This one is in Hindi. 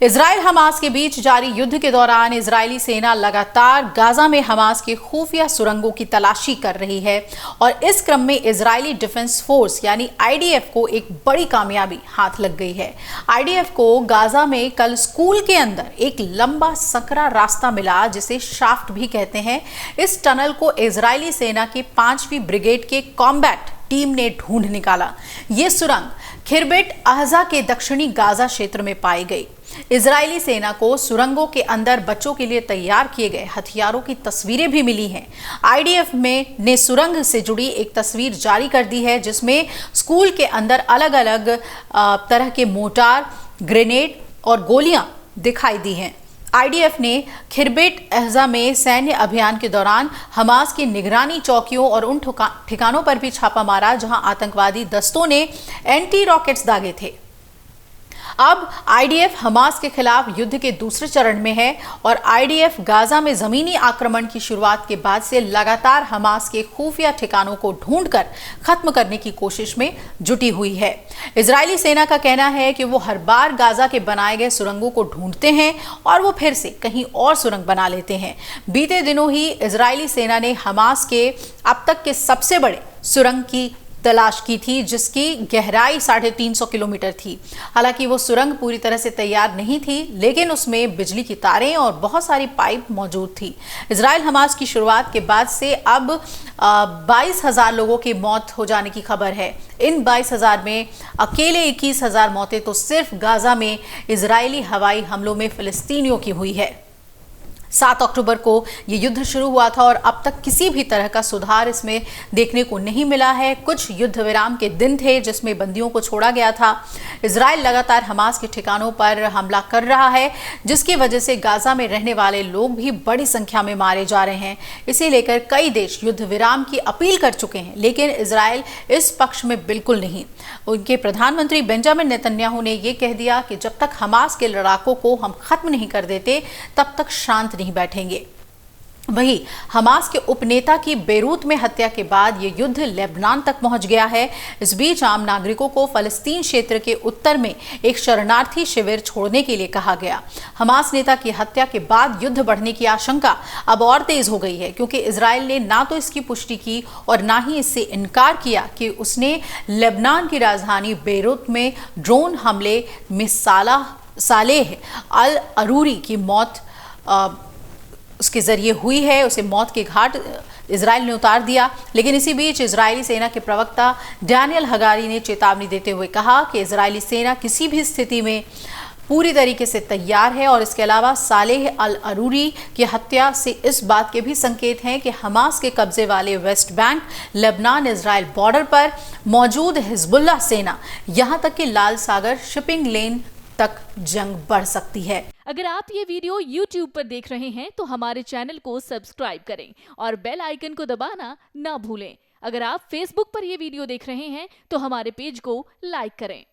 इजराइल हमास के बीच जारी युद्ध के दौरान इजरायली सेना लगातार गाजा में हमास के खुफिया सुरंगों की तलाशी कर रही है और इस क्रम में इजरायली डिफेंस फोर्स यानी आईडीएफ को एक बड़ी कामयाबी हाथ लग गई है। आईडीएफ को गाजा में कल स्कूल के अंदर एक लंबा सकरा रास्ता मिला जिसे शाफ्ट भी कहते हैं। इस टनल को इजरायली सेना की 5वीं ब्रिगेड के कॉम्बैट टीम ने ढूंढ निकाला। ये सुरंग खिरबेट अहजा के दक्षिणी गाजा क्षेत्र में पाई गई। इजरायली सेना को सुरंगों के अंदर बच्चों के लिए तैयार किए गए हथियारों की तस्वीरें भी मिली हैं। आईडीएफ ने सुरंग से जुड़ी एक तस्वीर जारी कर दी है जिसमें स्कूल के अंदर अलग अलग तरह के मोर्टार, ग्रेनेड और गोलियां दिखाई दी हैं। आईडीएफ ने खिरबेट अहजा में सैन्य अभियान के दौरान हमास की निगरानी चौकियों और उन ठिकानों पर भी छापा मारा जहां आतंकवादी दस्तों ने एंटी रॉकेट्स दागे थे। अब आईडीएफ हमास के खिलाफ युद्ध के दूसरे चरण में है और आईडीएफ गाजा में जमीनी आक्रमण की शुरुआत के बाद से लगातार हमास के खुफिया ठिकानों को ढूंढकर खत्म करने की कोशिश में जुटी हुई है। इजरायली सेना का कहना है कि वो हर बार गाजा के बनाए गए सुरंगों को ढूंढते हैं और वो फिर से कहीं और सुरंग बना लेते हैं। बीते दिनों ही इजरायली सेना ने हमास के अब तक के सबसे बड़े सुरंग की तलाश की थी जिसकी गहराई 350 किलोमीटर थी। हालांकि वो सुरंग पूरी तरह से तैयार नहीं थी, लेकिन उसमें बिजली की तारें और बहुत सारी पाइप मौजूद थी। इजराइल हमास की शुरुआत के बाद से अब 22,000 लोगों की मौत हो जाने की खबर है। इन 22,000 में अकेले 21,000 मौतें तो सिर्फ गाजा में इजरायली हवाई हमलों में फिलिस्तीनियों की हुई है। 7 अक्टूबर को ये युद्ध शुरू हुआ था और अब तक किसी भी तरह का सुधार इसमें देखने को नहीं मिला है। कुछ युद्ध विराम के दिन थे जिसमें बंदियों को छोड़ा गया था। इजराइल लगातार हमास के ठिकानों पर हमला कर रहा है जिसकी वजह से गाजा में रहने वाले लोग भी बड़ी संख्या में मारे जा रहे हैं। इसे लेकर कई देश युद्ध विराम की अपील कर चुके हैं, लेकिन इजराइल इस पक्ष में बिल्कुल नहीं। उनके प्रधानमंत्री बेंजामिन नेतन्याहू ने यह कह दिया कि जब तक हमास के लड़ाकों को हम खत्म नहीं कर देते तब तक शांत नहीं बैठेंगे। वहीं हमास के उपनेता की बेरूत में हत्या के बाद ये युद्ध लेबनान तक पहुंच गया है। इस बीच आम नागरिकों को फलस्तीन क्षेत्र के उत्तर में एक शरणार्थी शिविर छोड़ने के लिए कहा गया। हमास नेता की हत्या के बाद युद्ध बढ़ने की आशंका अब और तेज हो गई है क्योंकि इजराइल ने ना तो इसकी पुष्टि की और ना ही इससे इनकार किया कि उसने लेबनान की राजधानी बेरूत में ड्रोन हमले में सालेह अल अरूरी की मौत उसके जरिए हुई है। उसे मौत के घाट इजराइल ने उतार दिया। लेकिन इसी बीच इजरायली सेना के प्रवक्ता डैनियल हगारी ने चेतावनी देते हुए कहा कि इजरायली सेना किसी भी स्थिति में पूरी तरीके से तैयार है और इसके अलावा सालेह अल अरूरी की हत्या से इस बात के भी संकेत हैं कि हमास के कब्जे वाले West Bank, Lebanon Israel border पर मौजूद हिजबुल्लाह सेना यहां तक कि लाल सागर शिपिंग लेन तक जंग बढ़ सकती है। अगर आप ये वीडियो YouTube पर देख रहे हैं तो हमारे चैनल को सब्सक्राइब करें और बेल आइकन को दबाना ना भूलें। अगर आप Facebook पर ये वीडियो देख रहे हैं तो हमारे पेज को लाइक करें।